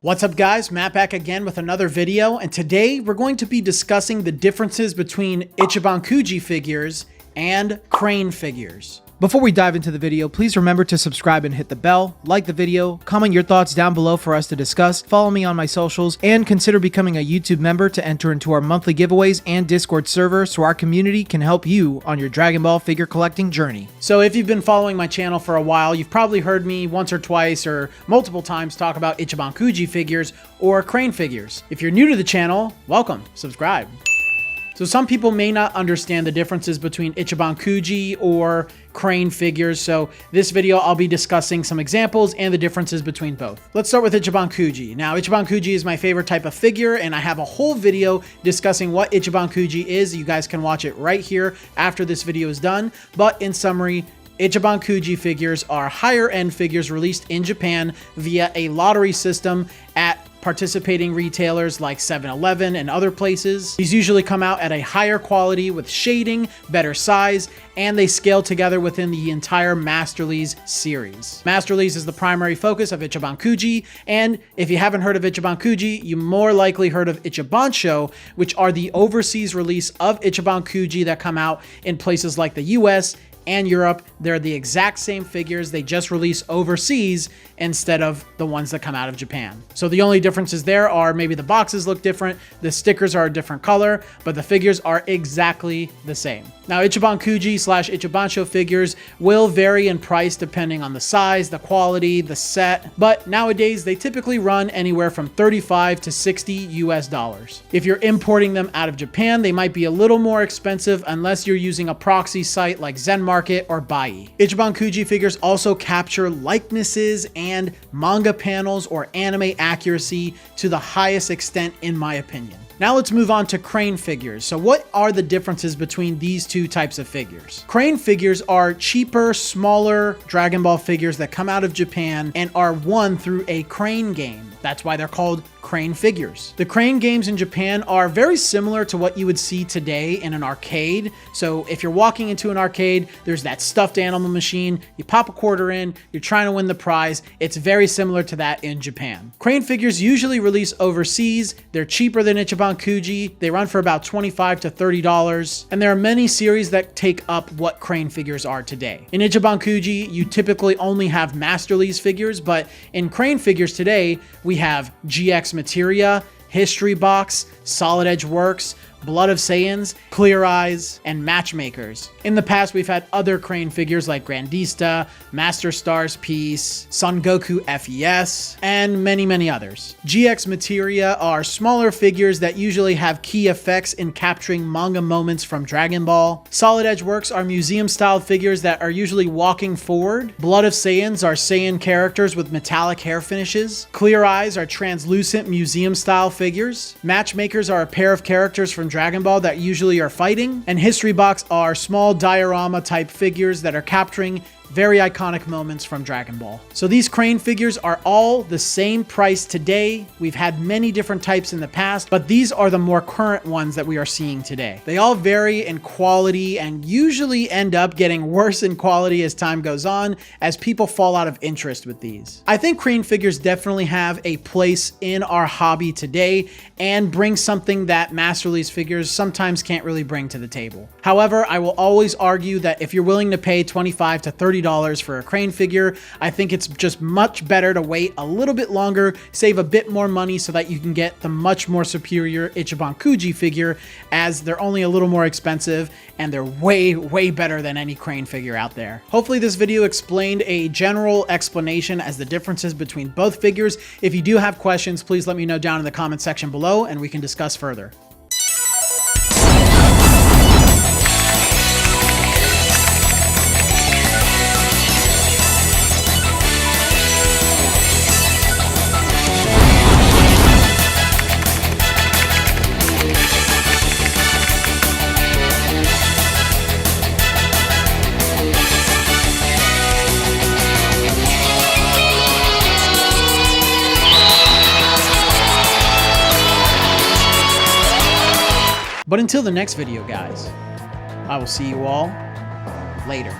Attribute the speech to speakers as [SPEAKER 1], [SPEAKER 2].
[SPEAKER 1] What's up guys, Matt back again with another video, and today we're going to be discussing the differences between Ichiban Kuji figures and crane figures. Before we dive into the video, please remember to subscribe and hit the bell, like the video, comment your thoughts down below for us to discuss, follow me on my socials, and consider becoming a YouTube member to enter into our monthly giveaways and Discord server so our community can help you on your Dragon Ball figure collecting journey. So if you've been following my channel for a while, you've probably heard me once or twice or multiple times talk about Ichiban Kuji figures or crane figures. If you're new to the channel, welcome, subscribe. So some people may not understand the differences between Ichiban Kuji or crane figures, so this video I'll be discussing some examples and the differences between both. Let's start with Ichiban Kuji. Now, Ichiban Kuji is my favorite type of figure, and I have a whole video discussing what Ichiban Kuji is. You guys can watch it right here after this video is done, but in summary, Ichiban Kuji figures are higher end figures released in Japan via a lottery system at participating retailers like 7-Eleven and other places. These usually come out at a higher quality with shading, better size, and they scale together within the entire Masterlies series. Masterlies is the primary focus of Ichiban Kuji, and if you haven't heard of Ichiban Kuji, you more likely heard of Ichibansho, which are the overseas release of Ichiban Kuji that come out in places like the US and Europe. They're the exact same figures, they just release overseas instead of the ones that come out of Japan. So the only differences there are maybe the boxes look different, the stickers are a different color, but the figures are exactly the same. Now, Ichiban Kuji / Ichibansho figures will vary in price depending on the size, the quality, the set, but nowadays they typically run anywhere from $35 to $60 US. If you're importing them out of Japan, they might be a little more expensive unless you're using a proxy site like Zen Market or Bai. Ichiban Kuji figures also capture likenesses and manga panels or anime accuracy to the highest extent, in my opinion. Now let's move on to crane figures. So what are the differences between these two types of figures? Crane figures are cheaper, smaller Dragon Ball figures that come out of Japan and are won through a crane game. That's why they're called crane figures. The crane games in Japan are very similar to what you would see today in an arcade. So if you're walking into an arcade, there's that stuffed animal machine, you pop a quarter in, you're trying to win the prize. It's very similar to that in Japan. Crane figures usually release overseas. They're cheaper than Ichiban Kuji. They run for about $25 to $30. And there are many series that take up what crane figures are today. In Ichiban Kuji, you typically only have Masterlies figures, but in crane figures today, we have GX Materia, History Box, Solid Edge Works, Blood of Saiyans, Clear Eyes, and Matchmakers. In the past, we've had other crane figures like Grandista, Master Stars Peace, Son Goku FES, and many others. GX Materia are smaller figures that usually have key effects in capturing manga moments from Dragon Ball. Solid Edge Works are museum-styled figures that are usually walking forward. Blood of Saiyans are Saiyan characters with metallic hair finishes. Clear Eyes are translucent museum-style figures. Matchmakers are a pair of characters from Dragon Ball that usually are fighting, and History Box are small diorama type figures that are capturing very iconic moments from Dragon Ball. So these crane figures are all the same price today. We've had many different types in the past, but these are the more current ones that we are seeing today. They all vary in quality and usually end up getting worse in quality as time goes on, as people fall out of interest with these. I think crane figures definitely have a place in our hobby today and bring something that Masterlies figures sometimes can't really bring to the table. However, I will always argue that if you're willing to pay $25 to $30 for a crane figure, I think it's just much better to wait a little bit longer, save a bit more money so that you can get the much more superior Ichiban Kuji figure, as they're only a little more expensive and they're way better than any crane figure out there. Hopefully this video explained a general explanation as the differences between both figures. If you do have questions, please let me know down in the comment section below and we can discuss further. But until the next video, guys, I will see you all later.